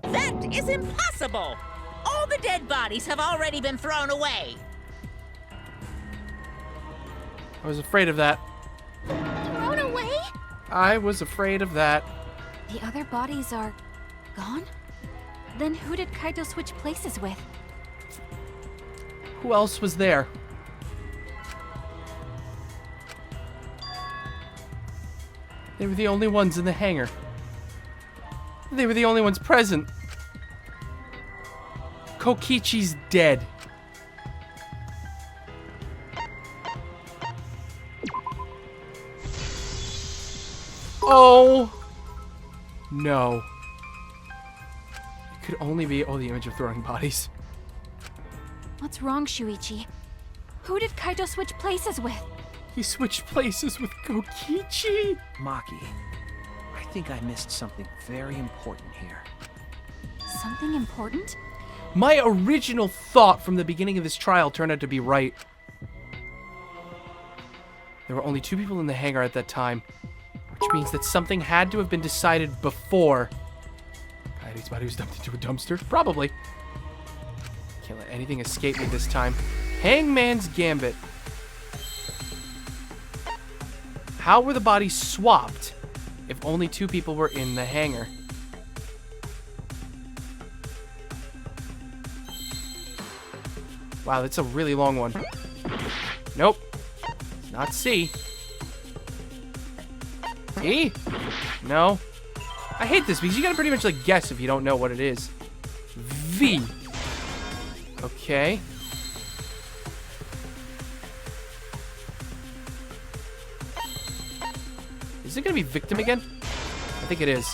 That is impossible! All the dead bodies have already been thrown away. I was afraid of that. Thrown away? I was afraid of that. The other bodies are... gone? Then who did Kaito switch places with? Who else was there? They were the only ones in the hangar. They were the only ones present. Kokichi's dead. Oh no. It could only be the image of throwing bodies. What's wrong, Shuichi? Who did Kaito switch places with? He switched places with Kokichi. Maki, I think I missed something very important here. Something important? My original thought from the beginning of this trial turned out to be right. There were only 2 people in the hangar at that time, which means that something had to have been decided before. Coyote's body was dumped into a dumpster? Probably. Can't let anything escape me this time. Hangman's gambit. How were the bodies swapped if only 2 people were in the hangar? Wow, that's a really long one. Nope. Not C. E? No. I hate this because you gotta pretty much like guess if you don't know what it is. V. Okay. Is it gonna be victim again? I think it is.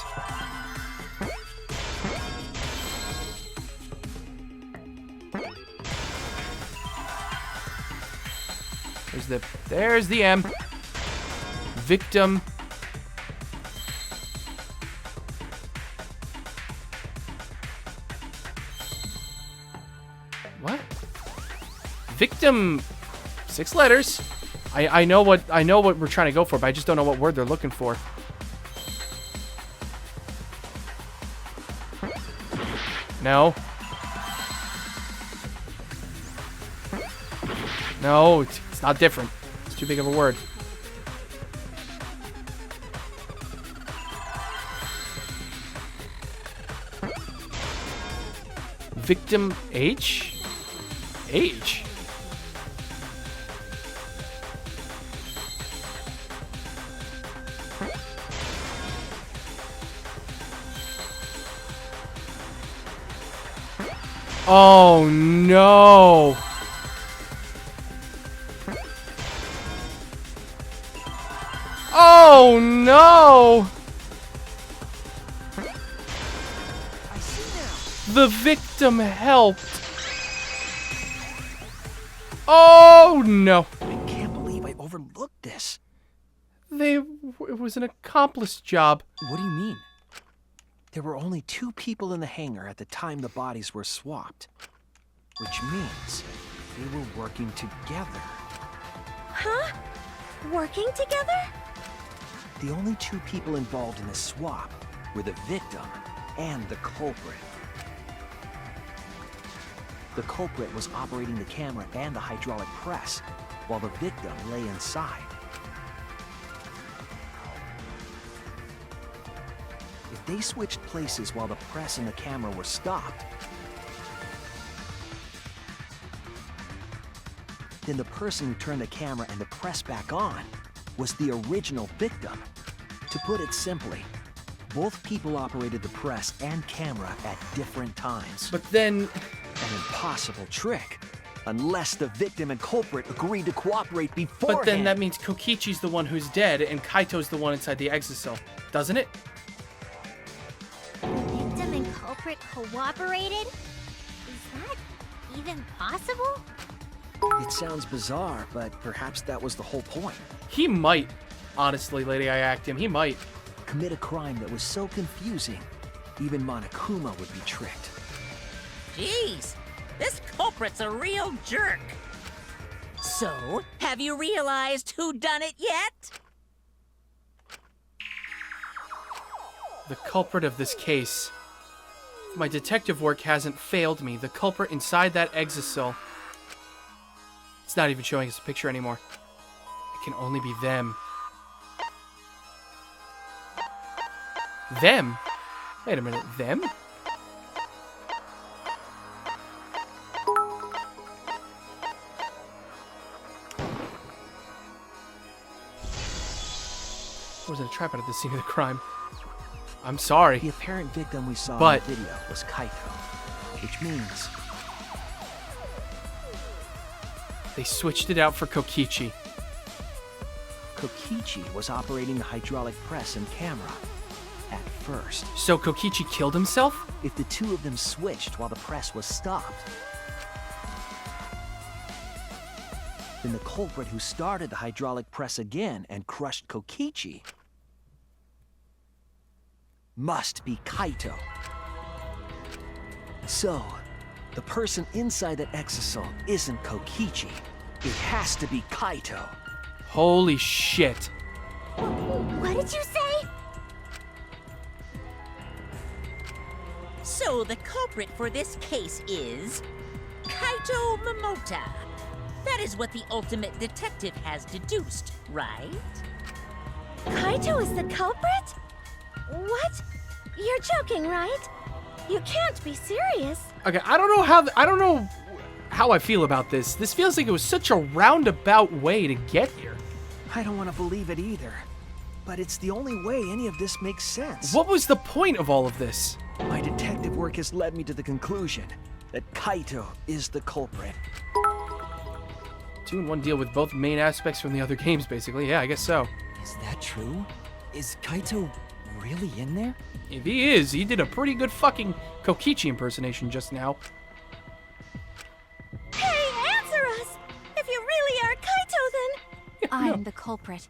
There's the M. Victim. What? Victim. 6 letters. I know what we're trying to go for, but I just don't know what word they're looking for. No. No, it's not different. It's too big of a word. Victim H? H? Oh no! Oh no! I see now. The victim helped. Oh no! I can't believe I overlooked this. It was an accomplice job. What do you mean? There were only 2 people in the hangar at the time the bodies were swapped. Which means they were working together. Huh? Working together? The only 2 people involved in the swap were the victim and the culprit. The culprit was operating the camera and the hydraulic press, while the victim lay inside. If they switched places while the press and the camera were stopped, then the person who turned the camera and the press back on was the original victim. To put it simply, both people operated the press and camera at different times. But then... An impossible trick, unless the victim and culprit agreed to cooperate beforehand. But then that means Kokichi's the one who's dead and Kaito's the one inside the exocell, doesn't it? Victim and culprit cooperated? Is that even possible? It sounds bizarre, but perhaps that was the whole point. He might, honestly, Lady I Act him. He might. Commit a crime that was so confusing, even Monokuma would be tricked. Jeez, this culprit's a real jerk. So, have you realized who done it yet? The culprit of this case. If my detective work hasn't failed me, the culprit inside that exocell. It's not even showing us a picture anymore. It can only be them. Them? Wait a minute, them? I wasn't a trap out of the scene of the crime. I'm sorry. The apparent victim we saw But- in the video was Kaito, which means They switched it out for Kokichi. Kokichi was operating the hydraulic press and camera at first. So Kokichi killed himself? If the 2 of them switched while the press was stopped, then the culprit who started the hydraulic press again and crushed Kokichi must be Kaito. So, the person inside that exocell isn't Kokichi. It has to be Kaito. Holy shit. What did you say? So the culprit for this case is Kaito Momota. That is what the ultimate detective has deduced, right? Kaito is the culprit? What? You're joking, right? You can't be serious. Okay, I don't know how I feel about this. This feels like it was such a roundabout way to get here. I don't want to believe it either, but it's the only way any of this makes sense. What was the point of all of this? My detective work has led me to the conclusion that Kaito is the culprit. 2-in-1 deal with both main aspects from the other games, basically. Yeah, I guess so. Is that true? Is Kaito really in there? If he is, he did a pretty good fucking Kokichi impersonation just now. Hey, answer us! If you really are Kaito, then I'm the culprit.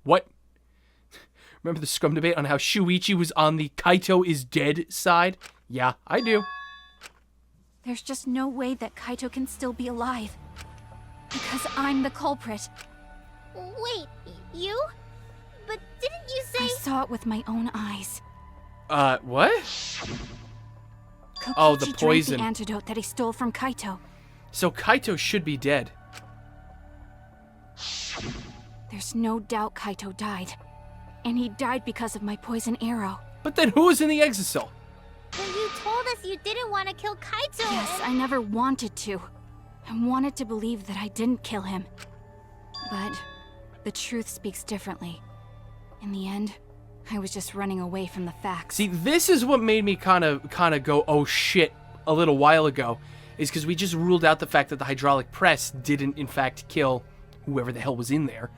What? Remember the scrum debate on how Shuichi was on the Kaito is dead side? Yeah, I do. There's just no way that Kaito can still be alive. Because I'm the culprit. Wait, you? But didn't you say... I saw it with my own eyes. What? Kokichi Oh, the drank poison. the antidote that he stole from Kaito. So Kaito should be dead. There's no doubt Kaito died. And he died because of my poison arrow. But then who was in the exisal? But you told us you didn't want to kill Kaito. Yes, I never wanted to. I wanted to believe that I didn't kill him. But the truth speaks differently. In the end, I was just running away from the facts. See, this is what made me kind of go, oh shit, a little while ago. Is because we just ruled out the fact that the hydraulic press didn't, in fact, kill whoever the hell was in there.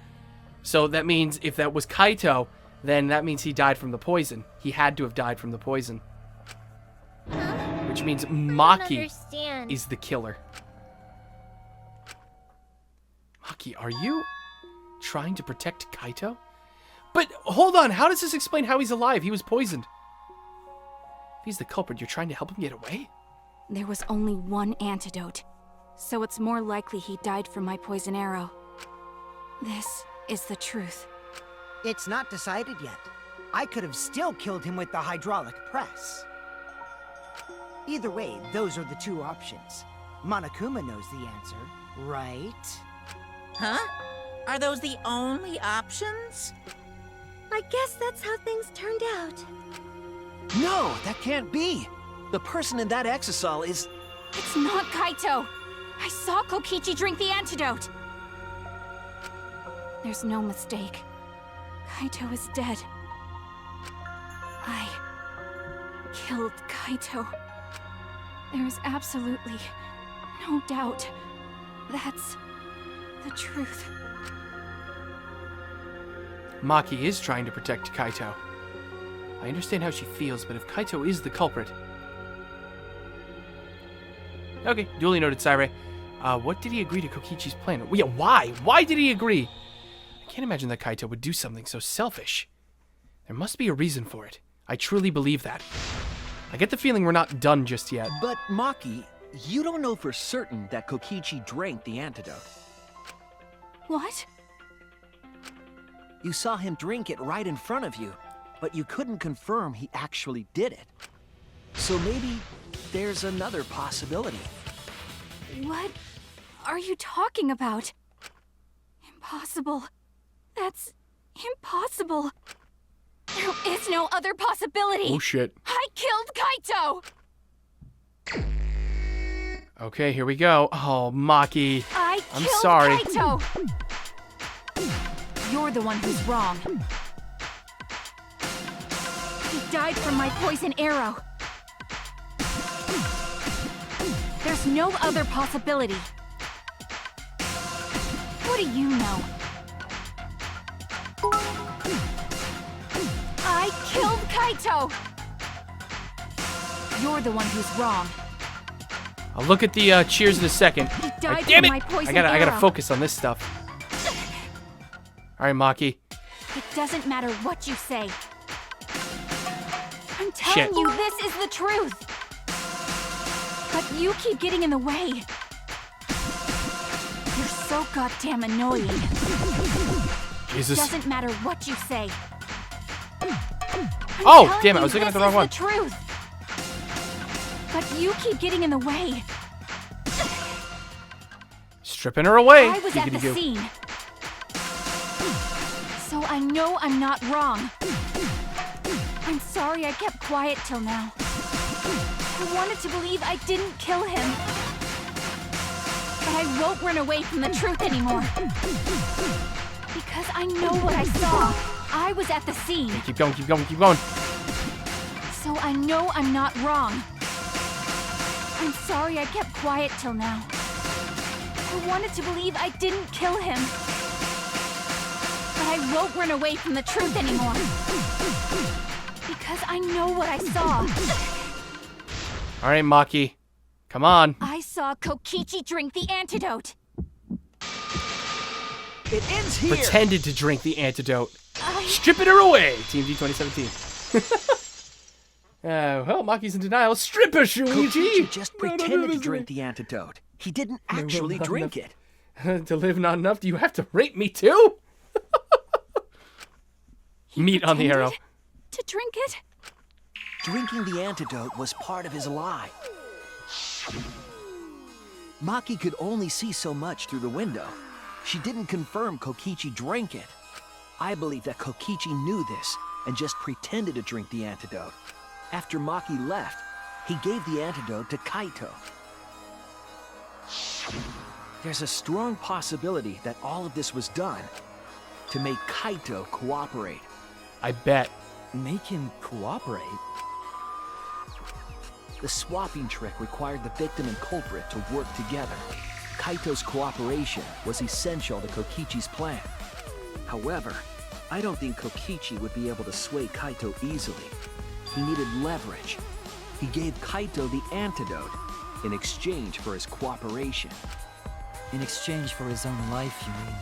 So that means if that was Kaito, then that means he died from the poison. He had to have died from the poison. Huh? Which means I don't Maki understand. is the killer. Maki, are you trying to protect Kaito? But hold on, how does this explain how he's alive? He was poisoned. If he's the culprit, you're trying to help him get away? There was only one antidote. So it's more likely he died from my poison arrow. This is the truth. It's not decided yet. I could have still killed him with the hydraulic press. Either way, those are the two options. Monokuma knows the answer, right? Huh? Are those the only options? I guess that's how things turned out. No, that can't be. The person in that exisal is... It's not Kaito! I saw Kokichi drink the antidote! There's no mistake. Kaito is dead. I killed Kaito. There is absolutely no doubt. That's the truth. Maki is trying to protect Kaito. I understand how she feels, but if Kaito is the culprit... Okay, duly noted, Sairei. What did he agree to Kokichi's plan? Yeah, why? Why did he agree? I can't imagine that Kaito would do something so selfish. There must be a reason for it. I truly believe that. I get the feeling we're not done just yet. But, Maki, you don't know for certain that Kokichi drank the antidote. What? You saw him drink it right in front of you, but you couldn't confirm he actually did it. So maybe there's another possibility. What are you talking about? Impossible. That's impossible. There is no other possibility. Oh shit. I killed Kaito! Okay, here we go. Oh, Maki. I'm killed sorry. Kaito! You're the one who's wrong. He died from my poison arrow. There's no other possibility. What do you know? I killed Kaito! You're the one who's wrong. I'll look at the cheers in a second. He died Damn from it! my poison I gotta arrow. focus on this stuff. All right, Maki. It doesn't matter what you say. I'm telling you, this is the truth. But you keep getting in the way. You're so goddamn annoying. Jesus. Doesn't matter what you say. Oh, damn it! I was looking at the wrong one. This is the truth. But you keep getting in the way. Stripping her away. I was at the scene. So I know I'm not wrong. I'm sorry I kept quiet till now. I wanted to believe I didn't kill him. But I won't run away from the truth anymore. Because I know what I saw. I was at the scene. Keep going, keep going, keep going. So I know I'm not wrong. I'm sorry I kept quiet till now. I wanted to believe I didn't kill him. But I won't run away from the truth anymore. Because I know what I saw. All right, Maki. Come on. I saw Kokichi drink the antidote. It ends here. Pretended to drink the antidote. Stripping her away, Team G 2017. Well, Maki's in denial. Strip her, Shuichi! Kokichi just pretended to drink the antidote. He didn't actually drink it. To live not enough, do you have to rape me too? Meat on the arrow. To drink it? Drinking the antidote was part of his lie. Maki could only see so much through the window. She didn't confirm Kokichi drank it. I believe that Kokichi knew this and just pretended to drink the antidote. After Maki left, he gave the antidote to Kaito. There's a strong possibility that all of this was done to make Kaito cooperate. I bet. Make him cooperate? The swapping trick required the victim and culprit to work together. Kaito's cooperation was essential to Kokichi's plan. However, I don't think Kokichi would be able to sway Kaito easily. He needed leverage. He gave Kaito the antidote in exchange for his cooperation. In exchange for his own life, you mean?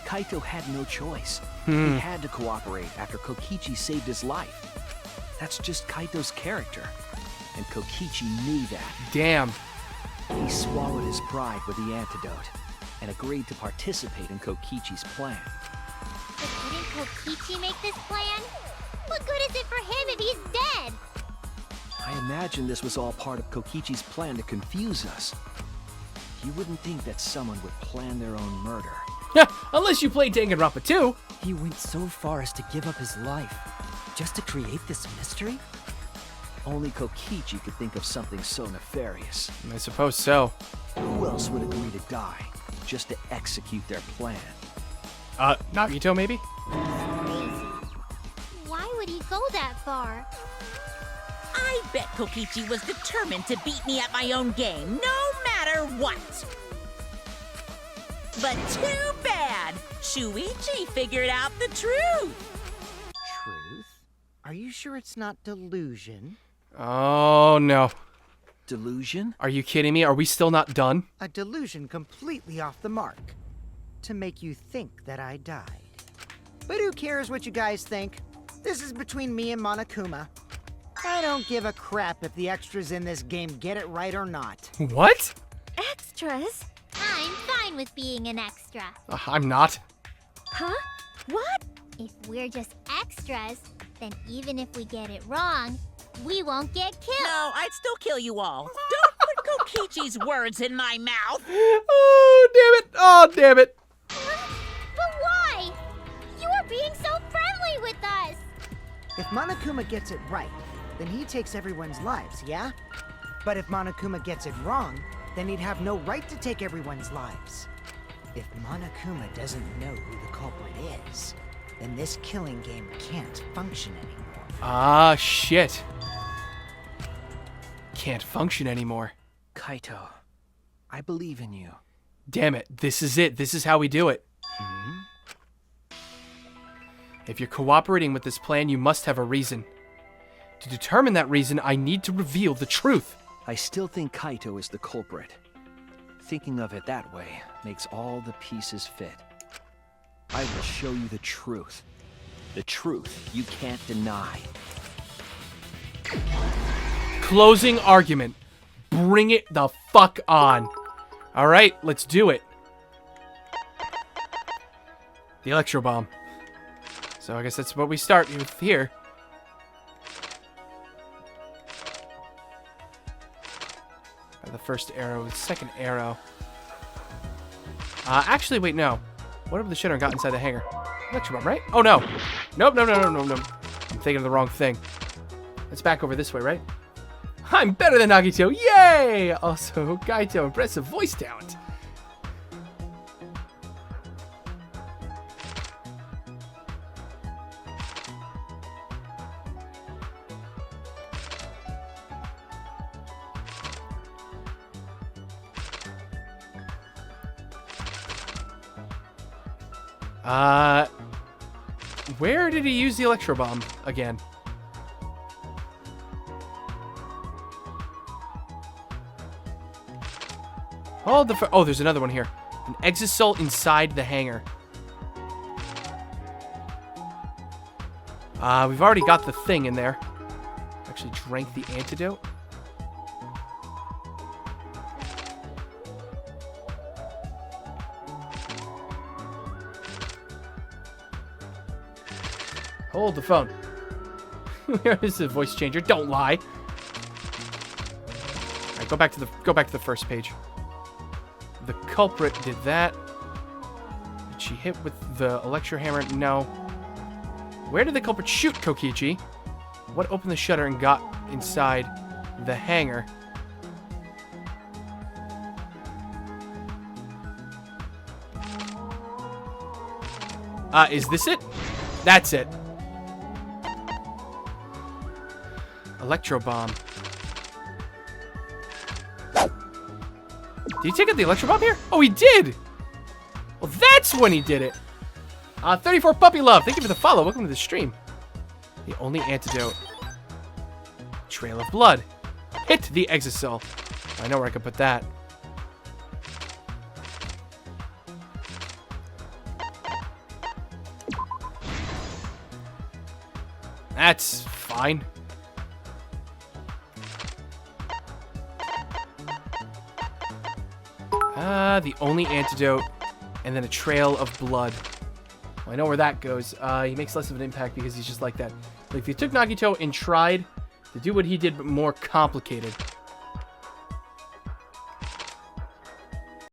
Kaito had no choice. He had to cooperate after Kokichi saved his life. That's just Kaito's character. And Kokichi knew that. Damn. He swallowed his pride with the antidote and agreed to participate in Kokichi's plan. But didn't Kokichi make this plan? What good is it for him if he's dead? I imagine this was all part of Kokichi's plan to confuse us. You wouldn't think that someone would plan their own murder. Unless you played Danganronpa 2. He went so far as to give up his life, just to create this mystery? Only Kokichi could think of something so nefarious. I suppose so. Who else would agree to die just to execute their plan? Nagito maybe? Crazy. Why would he go that far? I bet Kokichi was determined to beat me at my own game, no matter what. But too bad. Shuichi figured out the truth. Truth? Are you sure it's not delusion? Oh no. Delusion? Are you kidding me? Are we still not done? A delusion completely off the mark. To make you think that I died. But who cares what you guys think? This is between me and Monokuma. I don't give a crap if the extras in this game get it right or not. What? Extras? I'm fine with being an extra. I'm not. Huh? What? If we're just extras, then even if we get it wrong, we won't get killed. No, I'd still kill you all. Don't put Kokichi's words in my mouth. Oh, damn it. Oh, damn it. But why? You are being so friendly with us. If Monokuma gets it right, then he takes everyone's lives, yeah? But if Monokuma gets it wrong, then he'd have no right to take everyone's lives. If Monokuma doesn't know who the culprit is, then this killing game can't function anymore. Ah, shit. Can't function anymore. Kaito, I believe in you. Damn it. This is it. This is how we do it. If you're cooperating with this plan, you must have a reason. To determine that reason, I need to reveal the truth. I still think Kaito is the culprit. Thinking of it that way makes all the pieces fit. I will show you the truth. The truth you can't deny. Closing argument. Bring it the fuck on. All right, let's do it. The electro bomb. So I guess that's what we start with here. The first arrow, the second arrow. Actually, wait, no. Whatever the shitter got inside the hangar. Electro bomb, right? Oh, no. Nope, no. I'm thinking of the wrong thing. It's back over this way, right? I'm better than Nagito. Yay! Also, Kaito, impressive voice talent. Where did he use the electro bomb again? Oh, there's another one here. An exisal inside the hangar. We've already got the thing in there. Actually drank the antidote. Hold the phone. Where is the voice changer? Don't lie. All right, go back to the first page. The culprit did that. Did she hit with the electro hammer? No. Where did the culprit shoot, Kokichi? What opened the shutter and got inside the hangar? Is this it? That's it. Electro bomb. Did he take out the electro bomb here? Oh, he did! Well, that's when he did it. 34 Puppy Love. Thank you for the follow. Welcome to the stream. The only antidote. Trail of blood. Hit the exisal. I know where I can put that. That's fine. The only antidote, and then a trail of blood. Well, I know where that goes. He makes less of an impact because he's just like that. Like, if you took Nagito and tried to do what he did, but more complicated,